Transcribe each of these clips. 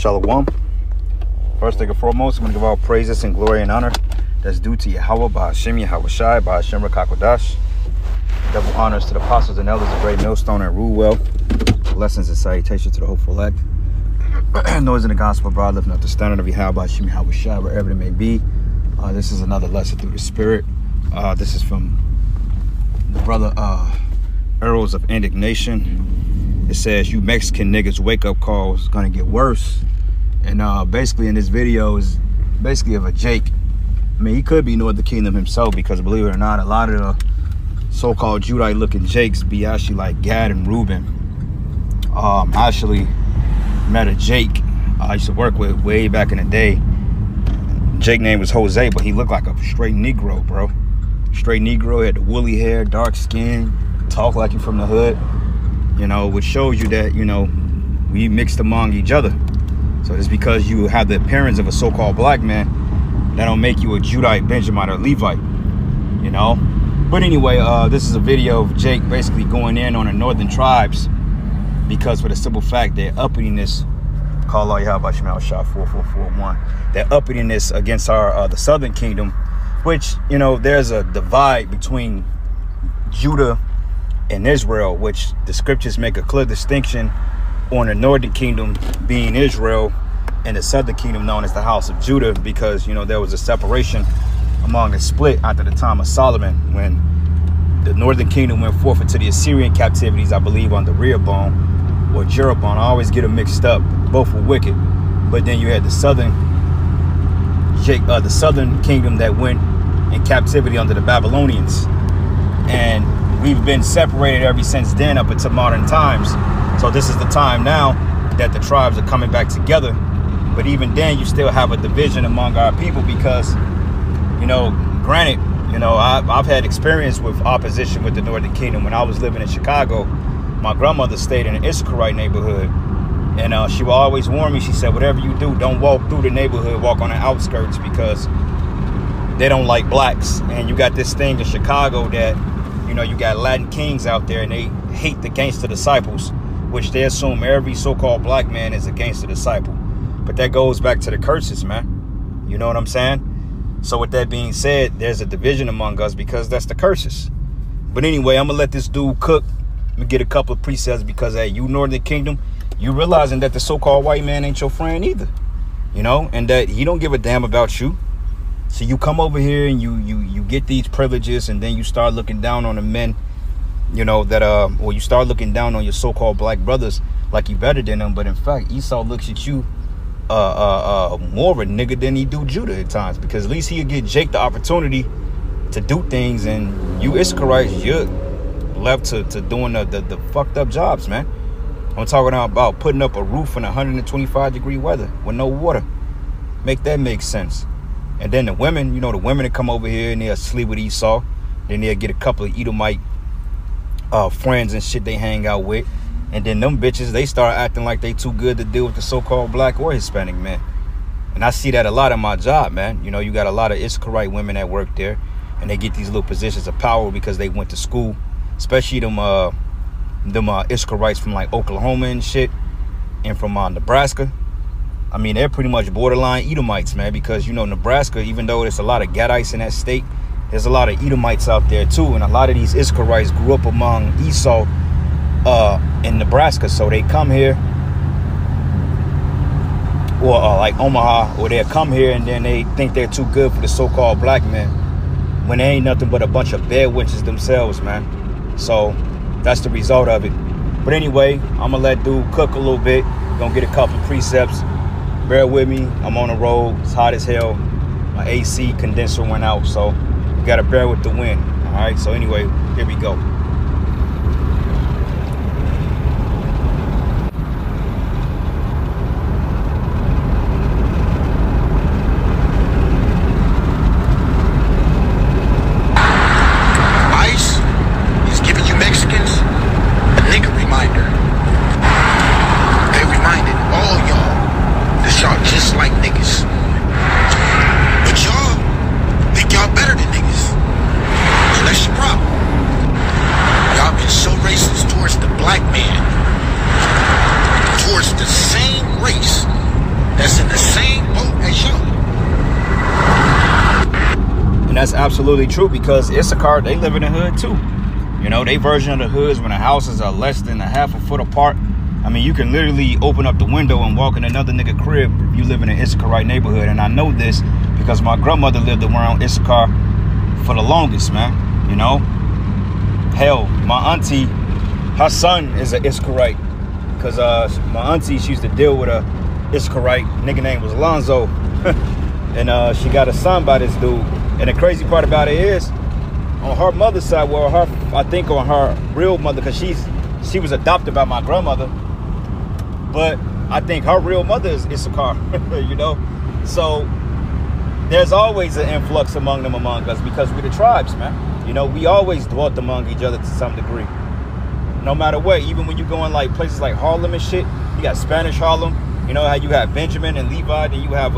Shalom. First thing and foremost, I'm going to give all praises and glory and honor that's due to Yahweh, by Hashem, Yahweh Shai, by Hashem Rakakodash. Double honors to the apostles and elders of Great Millstone and Rule Well. Blessings and salutations to the hopeful elect. Noise in the gospel, brother, lifting up the standard of Yahweh, by Hashem, Yahweh Shai, wherever it may be. This is another lesson through the Spirit. This is from the brother Arrows of Indignation. It says, "You Mexican niggas wake up call is gonna get worse." And basically in this video is basically of a Jake. I mean, he could be Northern Kingdom himself, because believe it or not, a lot of the so-called Judite looking Jakes be actually like Gad and Reuben. I actually met a Jake I used to work with way back in the day. Jake name was Jose, but he looked like a straight Negro, bro. Straight Negro, had the woolly hair, dark skin, talk like you from the hood, you know, which shows you that, you know, we mixed among each other. So just because you have the appearance of a so-called black man, that don't make you a Judite, Benjamite, or Levite, you know. But anyway, this is a video of Jake basically going in on the northern tribes, because for the simple fact they're uppityness, call all Yahweh Shemel Shah 4441, they're uppityness against our the southern kingdom, which, you know, there's a divide between Judah and Israel, which the scriptures make a clear distinction on the northern kingdom being Israel and the southern kingdom known as the house of Judah, because, you know, there was a separation among the split after the time of Solomon, when the northern kingdom went forth into the Assyrian captivities, I believe, under Rehoboam or Jeroboam. I always get them mixed up. Both were wicked. But then you had the southern kingdom that went in captivity under the Babylonians. And we've been separated ever since then up until modern times. So this is the time now that the tribes are coming back together. But even then, you still have a division among our people, because, you know, granted, you know, I've had experience with opposition with the Northern Kingdom. When I was living in Chicago, my grandmother stayed in an Issachar neighborhood. And she would always warn me. She said, whatever you do, don't walk through the neighborhood, walk on the outskirts, because they don't like blacks. And you got this thing in Chicago that, you know, you got Latin kings out there, and they hate the gangster disciples, which they assume every so-called black man is a gangster disciple. But that goes back to the curses, man. You know what I'm saying? So with that being said, there's a division among us because that's the curses. But anyway, I'm going to let this dude cook. I'm going to get a couple of precepts, because, hey, you Northern Kingdom, you realizing that the so-called white man ain't your friend either. You know, and that he don't give a damn about you. So you come over here and you get these privileges, and then you start looking down on the men, you know, that or you start looking down on your so-called black brothers like you better than them. But in fact, Esau looks at you more of a nigga than he do Judah at times, because at least he'll get Jake the opportunity to do things, and you Issacharites, you're left to doing the fucked up jobs, man. I'm talking about putting up a roof in 125-degree weather with no water. Make that make sense. And then the women, you know, the women that come over here and they'll sleep with Esau. Then they'll get a couple of Edomite friends and shit they hang out with. And then them bitches, they start acting like they too good to deal with the so-called black or Hispanic men. And I see that a lot in my job, man. You know, you got a lot of Issacharite women that work there, and they get these little positions of power because they went to school, especially them Issacharites from like Oklahoma and shit, and from Nebraska. I mean, they're pretty much borderline Edomites, man, because, you know, Nebraska, even though there's a lot of Gadites in that state, there's a lot of Edomites out there too. And a lot of these Issacharites grew up among Esau in Nebraska. So they come here, or like Omaha, or they'll come here and then they think they're too good for the so-called black men, when they ain't nothing but a bunch of bed witches themselves, man. So that's the result of it. But anyway, I'm gonna let dude cook a little bit. Gonna get a couple of precepts. Bear with me. I'm on the road. It's hot as hell. My AC condenser went out, so you gotta bear with the wind. All right. So anyway, here we go. Y'all think y'all better than niggas. So that's your problem. that's absolutely true, because Issachar, they live in the hood too. You know, they version of the hood is when the houses are less than a half a foot apart. I mean, you can literally open up the window and walk in another nigga crib if you live in an Issacharite neighborhood. And I know this because my grandmother lived around Issachar for the longest, man. You know, hell, my auntie, her son is an Issacharite, because my auntie, she used to deal with a Issacharite nigga name was Alonzo. And she got a son by this dude. And the crazy part about it is, on her mother's side, well, I think on her real mother, because she was adopted by my grandmother, but I think her real mother is Issachar. You know, so there's always an influx among us, because we're the tribes, man. You know, we always dwelt among each other to some degree, no matter what. Even when you go in like places like Harlem and shit, you got Spanish Harlem. You know how you have Benjamin and Levi, then you have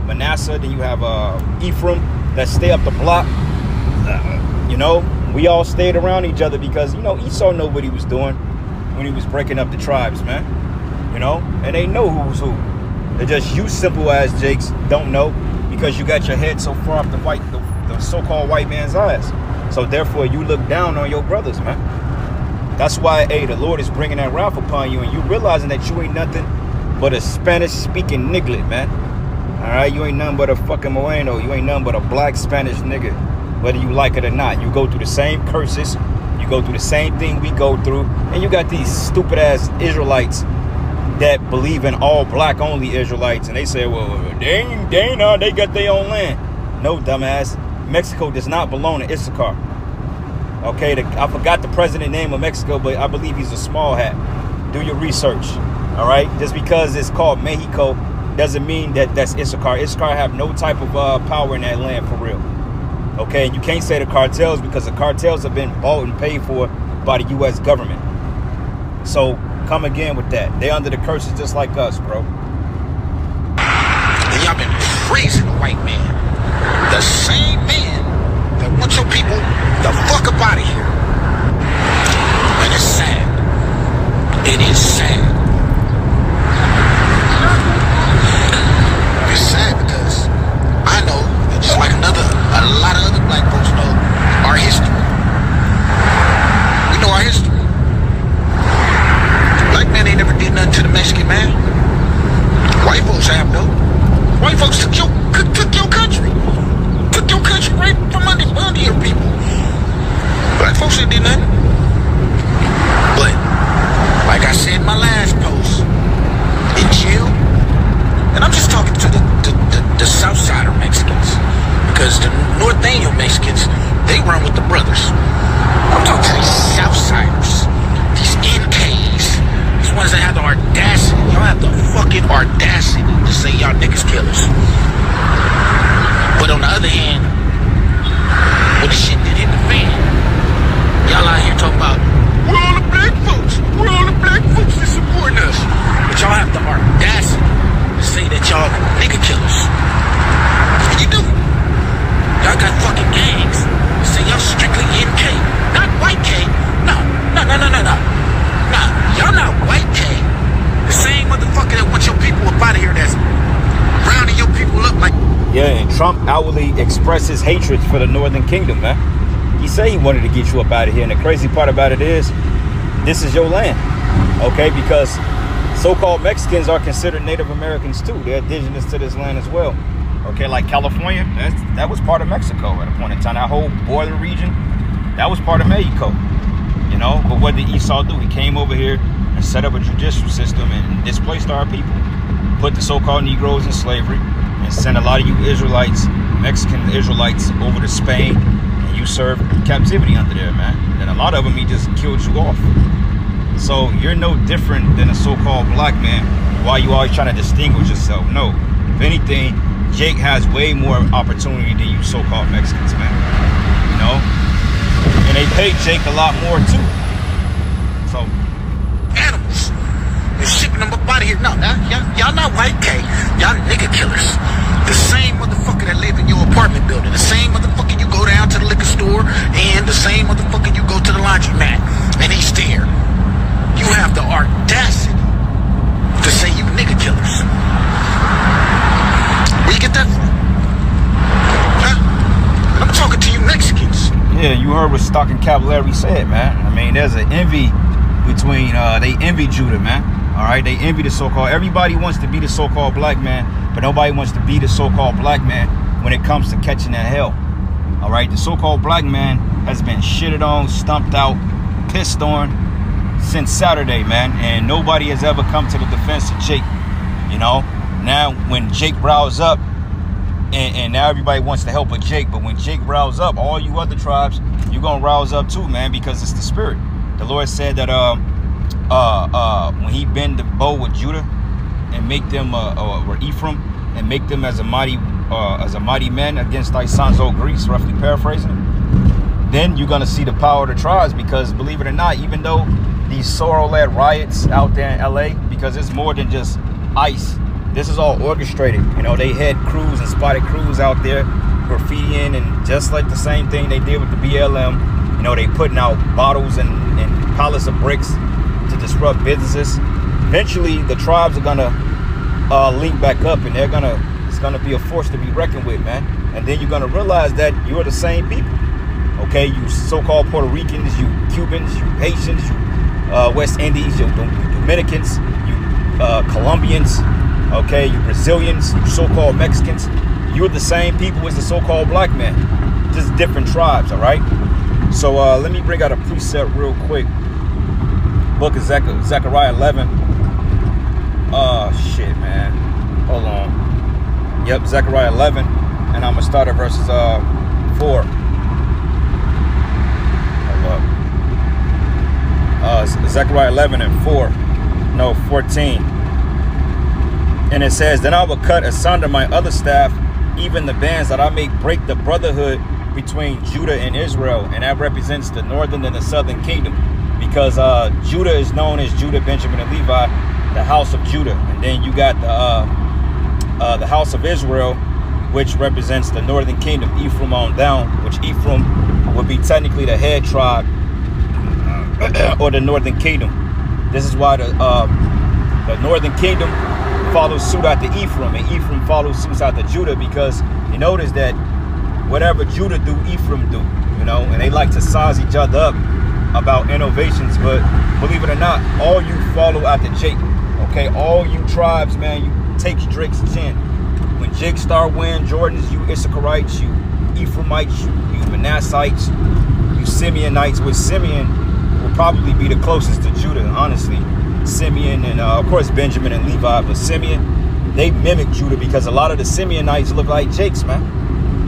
Manasseh, then you have Ephraim that stay up the block. You know, we all stayed around each other because, you know, Esau knew what he was doing when he was breaking up the tribes, man. You know, and they know who was who. They're just you simple ass jakes don't know, because you got your head so far up the so-called white man's ass. So therefore you look down on your brothers, man. That's why, hey, the Lord is bringing that wrath upon you, and you realizing that you ain't nothing but a Spanish-speaking niglet, man. All right, you ain't nothing but a fucking Moreno. You ain't nothing but a black Spanish nigga, whether you like it or not. You go through the same curses. You go through the same thing we go through. And you got these stupid-ass Israelites that believe in all black-only Israelites. And they say, well, they got their own land. No, dumbass. Mexico does not belong to Issachar. Okay, I forgot the president name of Mexico, but I believe he's a small hat. Do your research. All right, just because it's called Mexico doesn't mean that that's Issachar. Issachar have no type of power in that land for real. Okay, and you can't say the cartels, because the cartels have been bought and paid for by the U.S. government. So come again with that. They under the curses just like us, bro. And y'all been praising the white man, the same man that wants your people the fuck up out of here. And it's sad. It is sad. It's sad because I know that, just like a lot of other black folks know our history. We know our history. The black man ain't never did nothing to the Mexican man. White folks have though. White folks took your country. Took your country right from under your people. Black folks ain't did nothing. But like I said in my last post, in jail. And I'm just talking to the Southsider Mexicans, because the Norteño Mexicans, they run with the brothers. I'm talking to these Southsiders, these NKs, these ones that have the audacity. Y'all have the fucking audacity to say y'all niggas killers. But on the other hand, when the shit did hit the fan, y'all out here talking about, we're all the black folks that supporting us. But y'all have the audacity say that y'all nigga killers. And you do. Y'all got fucking gangs. Say y'all strictly NK, not white K. No. Nah, y'all not white K. The same motherfucker that wants your people up out of here, that's rounding your people up like. Yeah, and Trump outwardly expressed his hatred for the Northern Kingdom, man. He said he wanted to get you up out of here. And the crazy part about it is, this is your land. Okay, because so-called Mexicans are considered Native Americans too. They're indigenous to this land as well. Okay, like California, that was part of Mexico at a point in time. That whole border region, that was part of Mexico. You know, but what did Esau do? He came over here and set up a judicial system and displaced our people. Put the so-called Negroes in slavery and sent a lot of you Israelites, Mexican Israelites, over to Spain, and you served captivity under there, man. And a lot of them, he just killed you off. So you're no different than a so-called black man. Why you always trying to distinguish yourself? No. If anything, Jake has way more opportunity than you so-called Mexicans, man. You know? And they pay Jake a lot more too. So animals. They're shipping them up out of here. No, y'all not white K. Y'all nigga killers. The same motherfucker that live in your apartment building. The same motherfucker you go down to the liquor store, and the same motherfucker you go to the laundromat, and he's there. You have the audacity to say you nigga killers. Where you get that from? Huh? And I'm Yeah, you heard what Stock and Cavallari said, man. I mean, there's an envy between, they envy Judah, man. All right, they envy the so-called, everybody wants to be the so-called black man, but nobody wants to be the so-called black man when it comes to catching that hell. All right, the so-called black man has been shitted on, stumped out, pissed on since Saturday, man. And nobody has ever come to the defense of Jake, you know. Now, when Jake riles up, and now everybody wants to help with Jake, but when Jake riles up, all you other tribes, you're going to rouse up too, man, because it's the spirit. The Lord said that when he bend the bow with Judah and make them or Ephraim and make them as a mighty man against thy sons, O Greece, roughly paraphrasing, then you're gonna see the power of the tribes. Because believe it or not, even though these sorrow-led riots out there in LA, because it's more than just ICE, this is all orchestrated. You know, they had crews and spotted crews out there graffitiing, and just like the same thing they did with the BLM, you know, they putting out bottles and pallets of bricks to disrupt businesses. Eventually, the tribes are gonna link back up, and it's gonna be a force to be reckoned with, man. And then you're gonna realize that you're the same people. Okay, you so-called Puerto Ricans, you Cubans, you Haitians, you West Indies, you Dominicans, you Colombians, okay, you Brazilians, you so-called Mexicans. You're the same people as the so-called black man, just different tribes, all right? So let me bring out a precept real quick. Book of Zechariah 11. Oh, shit, man. Hold on. Yep, Zechariah 11. And I'm going to start at verses 4. Zechariah 11 and 4. No, 14. And it says, then I will cut asunder my other staff, even the bands that I may break the brotherhood between Judah and Israel. And that represents the northern and the southern kingdom. Because Judah is known as Judah, Benjamin, and Levi, the house of Judah. And then you got the house of Israel, which represents the northern kingdom, Ephraim on down, which Ephraim would be technically the head tribe or the northern kingdom. This is why the northern kingdom follows suit after Ephraim, and Ephraim follows suit after Judah, because you notice that whatever Judah do, Ephraim do, you know, and they like to size each other up about innovations. But believe it or not, all you follow after Jake, okay? All you tribes, man, you take Drake's chin. When Jake start wearing Jordans, you Issacharites, you Ephraimites, you Manassites, you Simeonites, which Simeon will probably be the closest to Judah, honestly. Simeon and of course Benjamin and Levi, but Simeon, they mimic Judah, because a lot of the Simeonites look like Jakes, man.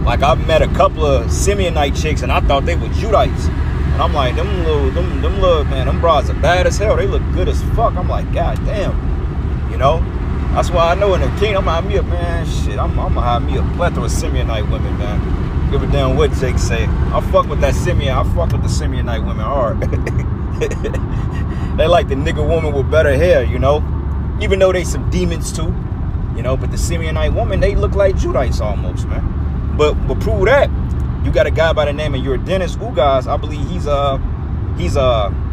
Like, I've met a couple of Simeonite chicks and I thought they were Judites. And I'm like, them little, man, them bras are bad as hell. They look good as fuck. I'm like, God damn. You know? That's why I know in the kingdom, I'm gonna have me I'm gonna have me a plethora of Simeonite women, man. Give a damn what Jake say. I fuck with that Simeon. I fuck with the Simeonite women hard. They like the nigga woman with better hair, you know? Even though they some demons too, you know, but the Simeonite woman, they look like Judites almost, man. But prove that, you got a guy by the name of Dennis Ugaz. I believe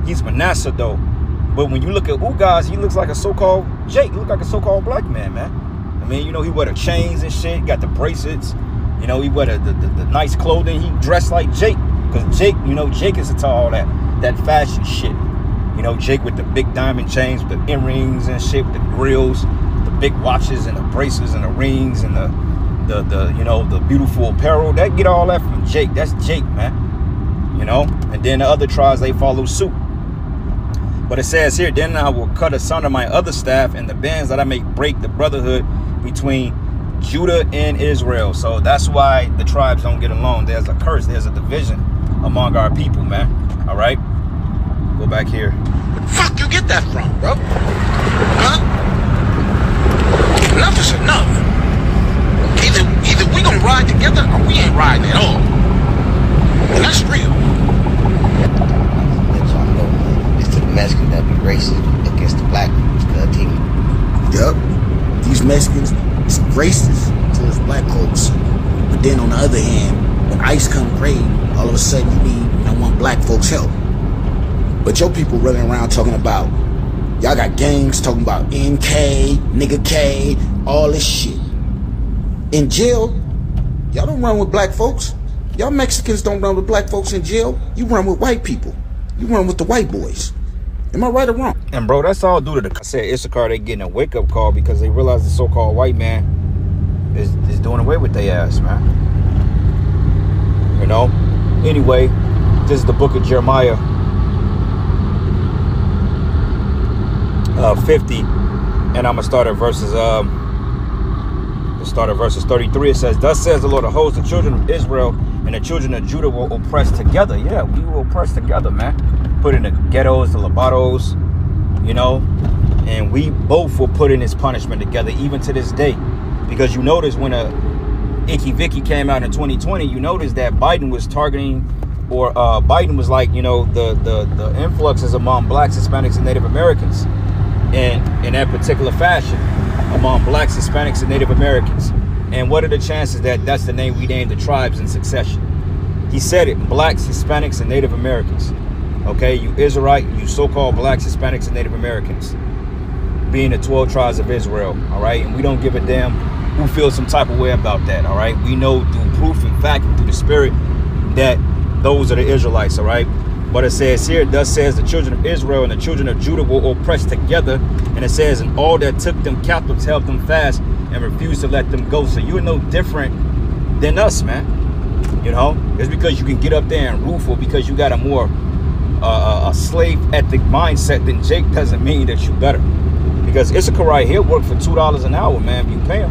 he's Manasseh though. But when you look at Ugaz, he looks like a so-called Jake. He look like a so-called black man, man. I mean, you know, he wear the chains and shit, got the bracelets. You know, he wear the nice clothing. He dressed like Jake. Because Jake, you know, Jake is into all that fashion shit. You know, Jake with the big diamond chains, with the earrings and shit, with the grills, the big watches and the bracelets and the rings and the you know, the beautiful apparel. That get all that from Jake. That's Jake, man. You know, and then the other tribes, they follow suit. But it says here, then I will cut asunder my other staff, and the bands that I may break the brotherhood between Judah and Israel. So that's why the tribes don't get along. There's a curse. There's a division among our people, man. All right, go back here. Where the fuck you get that from, bro? Huh? Enough is enough. Either we gonna ride together or we ain't riding at all. And that's real. Let y'all know, it's to the Mexicans that be racist against the black team. Yup. These Mexicans is racist towards black folks. But then on the other hand, when ICE come raid, all of a sudden you want black folks help. But your people running around talking about, y'all got gangs talking about NK, nigga K, all this shit. In jail, y'all don't run with black folks. Y'all Mexicans don't run with black folks in jail. You run with white people. You run with the white boys. Am I right or wrong? And bro, that's all due to the, I said, Issachar, they getting a wake-up call because they realize the so-called white man is doing away with their ass, man. You know? Anyway, this is the book of Jeremiah 50, and I'm gonna start at verses 33. It says, "Thus says the Lord of hosts, the children of Israel and the children of Judah will oppress together." Yeah, we will oppress together, man. Put in the ghettos, the lobatos, you know, and we both will put in this punishment together, even to this day. Because you notice when Icky Vicky came out in 2020, you notice that Biden was targeting, or Biden was like, you know, the influxes among blacks, Hispanics, and Native Americans, and in that particular fashion, among blacks, Hispanics, and Native Americans. And what are the chances that that's the name we named the tribes in succession? He said it: blacks, Hispanics, and Native Americans. Okay, you Israelite, you so-called blacks, Hispanics, and Native Americans, being the 12 tribes of Israel. All right, and we don't give a damn who feels some type of way about that. All right, we know through proof and fact and through the spirit that those are the Israelites. All right, but it says here, "Thus says the children of Israel and the children of Judah will oppress together," and it says, "and all that took them captives held them fast and refused to let them go." So you're no different than us, man. You know, it's because you can get up there and roof, or because you got a more a slave ethic mindset than Jake doesn't mean that you better. Because Issachar right here work for $2 an hour, man. If you pay them,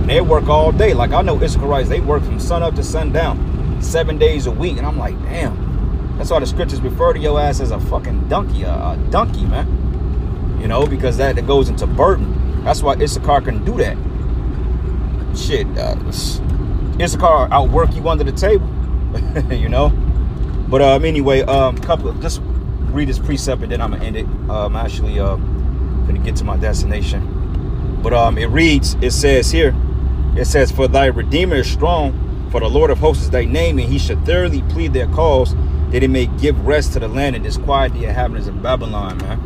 and they work all day. Like I know Issacharites, they work from sun up to sundown, 7 days a week, and I'm like, damn. That's why the scriptures refer to your ass as a fucking donkey, a donkey, man. You know, because that goes into burden. That's why Issachar can do that. Shit, Issachar outwork you under the table, you know. But anyway, just read this precept and then I'm gonna end it. I'm actually gonna get to my destination. But it says here, it says, "For thy Redeemer is strong, for the Lord of hosts is thy name, and he should thoroughly plead their cause, that it may give rest to the land and disquiet the inhabitants of Babylon," man.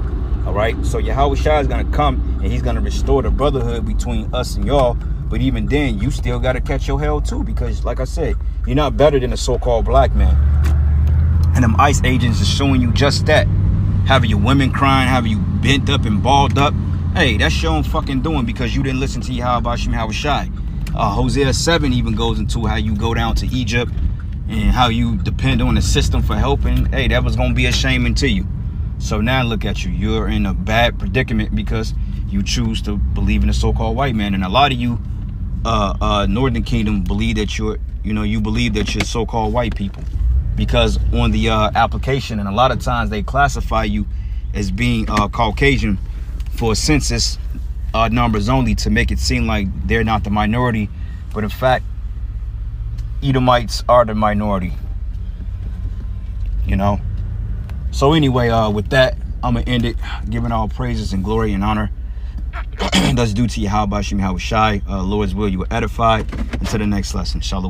All right, so Yahweh Shai is gonna come and he's gonna restore the brotherhood between us and y'all. But even then, you still gotta catch your hell too, because like I said, you're not better than a so-called black man. And them ICE agents is showing you just that. Having your women crying, having you bent up and balled up. Hey, that's your own fucking doing, because you didn't listen to Yahweh Shai. Hosea 7 even goes into how you go down to Egypt and how you depend on the system for helping. Hey, that was gonna be a shame unto you. So now look at you. You're in a bad predicament because you choose to believe in the so-called white man. And a lot of you Northern Kingdom believe that you believe that you're so-called white people. Because on the application, and a lot of times they classify you as being Caucasian for census numbers only, to make it seem like they're not the minority, but in fact Edomites are the minority, you know. So anyway, with that, I'm gonna end it, giving all praises and glory and honor that's due to Yahweh Shai. Lord's will, you will edify. Until the next lesson, shalom.